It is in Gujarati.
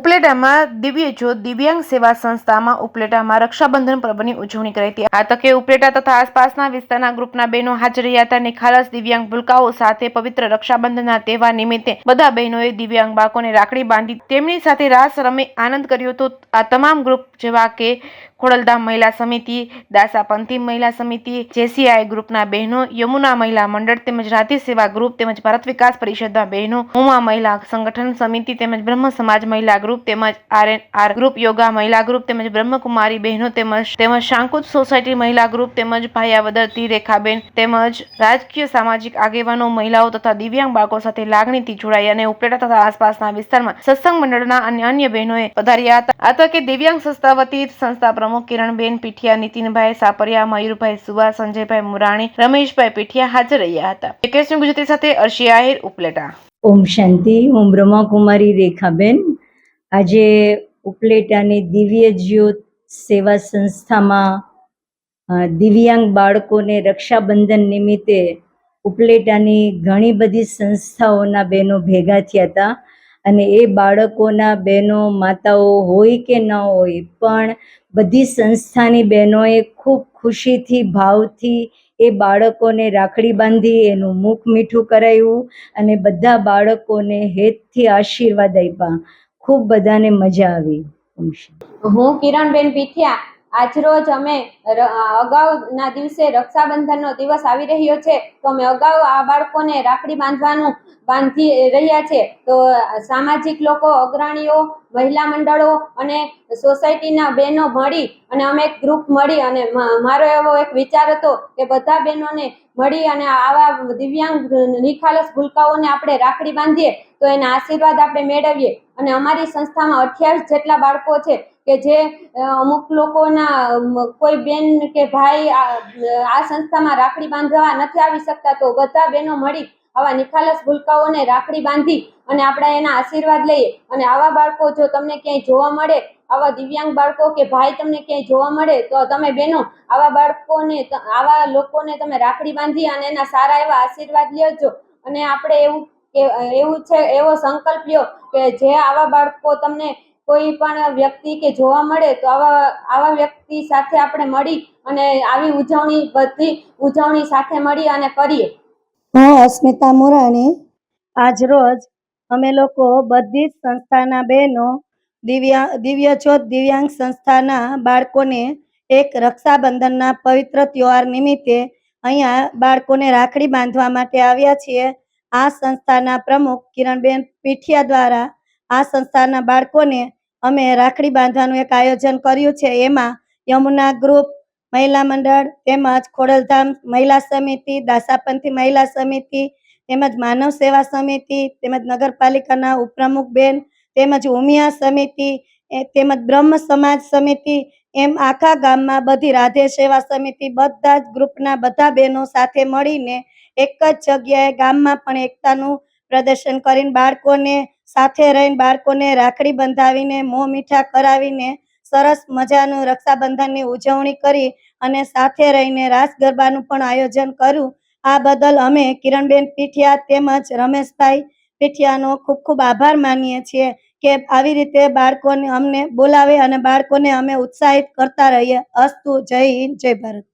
ઉપલેટામાં દિવ્ય જ્યોત દિવ્યાંગ સેવા સંસ્થામાં ઉપલેટામાં રક્ષાબંધન પર્વની ઉજવણી કરાઈ હતી। આ તકે ઉપલેટા તથા આસપાસના વિસ્તારના ગ્રુપના બહેનો હાજર રહ્યા હતા। નિખાલસ દિવ્યાંગ ભૂલકાઓ સાથે પવિત્ર રક્ષાબંધનના તહેવાર નિમિત્તે બધા બહેનોએ દિવ્યાંગ બાળકોને રાખડી બાંધી તેમની સાથે રાસ રમી આનંદ કર્યો હતો। આ તમામ ગ્રુપ જેવા કે ખોડલધામ મહિલા સમિતિ, દાસાપંથી મહિલા સમિતિ, જેસીઆઈ ગ્રુપના બહેનો, યમુના મહિલા મંડળ તેમજ રાધે સેવા ગ્રુપ તેમજ ભારત વિકાસ પરિષદના બહેનો, ઉમા મહિલા સંગઠન સમિતિ તેમજ બ્રહ્મ સમાજ મહિલા ગ્રુપ તેમજ આરએનઆર ગ્રુપ, યોગા મહિલા ગ્રુપ તેમજ બ્રહ્મકુમારી બહેનો તેમજ શાંકુત સોસાયટી મહિલા ગ્રુપ તેમજ ભાયાવદરથી રેખાબેન તેમજ રાજકીય સામાજિક આગેવાનો, મહિલાઓ તથા દિવ્યાંગ બાળકો સાથે લાગણીથી જોડાઈ અને ઉપલેટા તથા આસપાસના વિસ્તારમાં સત્સંગ મંડળના અન્ય બહેનોએ પધાર્યા હતા। આ તકે દિવ્યાંગ સંસ્થા વતી સંસ્થા પ્રમુખ કિરણબેન પીઠિયા, નીતિનભાઈ સાપરિયા, મયુરભાઈ સુવા, સંજયભાઈ મુરાણી, રમેશભાઈ પીઠિયા હાજર રહ્યા હતા। એકેસમી ગુજરાતી સાથે અર્શી આહિર, ઉપલેટા। ઓમ શાંતિ। હું બ્રહ્મકુમારી રેખાબેન આજે ઉપલેટાની દિવ્ય જ્યોત સેવા સંસ્થામાં દિવ્યાંગ બાળકોને રક્ષાબંધન નિમિત્તે ઉપલેટાની ઘણી બધી સંસ્થાઓના બહેનો ભેગા થયા હતા અને એ બાળકોના બહેનો માતાઓ હોય કે ન હોય પણ બધી સંસ્થાની બહેનોએ ખૂબ ખુશીથી ભાવથી એ બાળકોને રાખડી બાંધી એનું મુખ મીઠું કરાવ્યું અને બધા બાળકોને હેતથી આશીર્વાદ આપ્યા। ખૂબ બધાને મજા આવી। હું કિરણબેન પીઠિયા। આજરોજ અમે અગાઉના દિવસે રક્ષાબંધનનો દિવસ આવી રહ્યો છે તો અમે અગાઉ આ બાળકોને રાખડી બાંધી રહ્યા છે। તો સામાજિક લોકો, અગ્રણીઓ, મહિલા મંડળો અને સોસાયટીના બહેનો મળી અને અમે એક ગ્રુપ મળી અને મારો એવો એક વિચાર હતો કે બધા બહેનોને મળી અને આવા દિવ્યાંગ નિખાલસ ભૂલકાઓને આપણે રાખડી બાંધીએ તો એના આશીર્વાદ આપણે મેળવીએ। અને અમારી સંસ્થામાં 28 જેટલા બાળકો છે કે જે અમુક લોકોના કોઈ બેન કે ભાઈ આ સંસ્થામાં રાખડી બાંધવા નથી આવી શકતા તો બધા બહેનો મળી આવા નિખાલસ ભૂલકાઓને રાખડી બાંધી અને આપણે એના આશીર્વાદ લઈએ। અને આવા બાળકો જો તમને ક્યાંય જોવા મળે, આવા દિવ્યાંગ બાળકો કે ભાઈ તમને ક્યાંય જોવા મળે તો તમે બહેનો આવા લોકોને તમે રાખડી બાંધી અને એના સારા એવા આશીર્વાદ લેજો। અને આપણે એવો સંકલ્પ લ્યો કે જે આવા બાળકો તમને કોઈ પણ વ્યક્તિ કે જોવા મળે તો આવા વ્યક્તિ સાથે આપણે મળી અને આવી બધી ઉજવણી સાથે મળી અને કરીએ। હું અસ્મિતા મુરાણી। આજરોજ અમે લોકો બધી જ સંસ્થાના બહેનો દિવ્ય જ્યોત દિવ્યાંગ સંસ્થાના બાળકોને એક રક્ષાબંધનના પવિત્ર તહેવાર નિમિત્તે અહીંયા બાળકોને રાખડી બાંધવા માટે આવ્યા છીએ। આ સંસ્થાના પ્રમુખ કિરણબેન પીઠિયા દ્વારા આ સંસ્થાના બાળકોને અમે રાખડી બાંધવાનું એક આયોજન કર્યું છે। એમાં યમુના ગ્રુપ મહિલા મંડળ તેમજ ખોડલધામ મહિલા સમિતિ, દાસાપંથી મહિલા સમિતિ તેમજ માનવ સેવા સમિતિ તેમજ નગરપાલિકાના ઉપપ્રમુખ બેન તેમજ ઉમિયા સમિતિ તેમજ બ્રહ્મ સમાજ સમિતિ એમ આખા ગામમાં બધી રાધે સેવા સમિતિ બધા જ ગ્રુપના બધા બહેનો સાથે મળીને એક જ જગ્યાએ ગામમાં પણ એકતાનું પ્રદર્શન કરીને બાળકોને સાથે રહીને બાળકોને રાખડી બંધાવીને મોં મીઠા કરાવીને સરસ મજાનું રક્ષાબંધનની ઉજવણી કરી અને સાથે રહીને રાસ ગરબાનું પણ આયોજન કર્યું। આ બદલ અમે કિરણબેન પીઠિયા તેમજ રમેશભાઈ પીઠિયાનો ખૂબ ખૂબ આભાર માનીએ છીએ કે આવી રીતે બાળકોને અમને બોલાવે અને બાળકોને અમે ઉત્સાહિત કરતા રહીએ। અસ્તુ। જય હિન્દ, જય ભારત।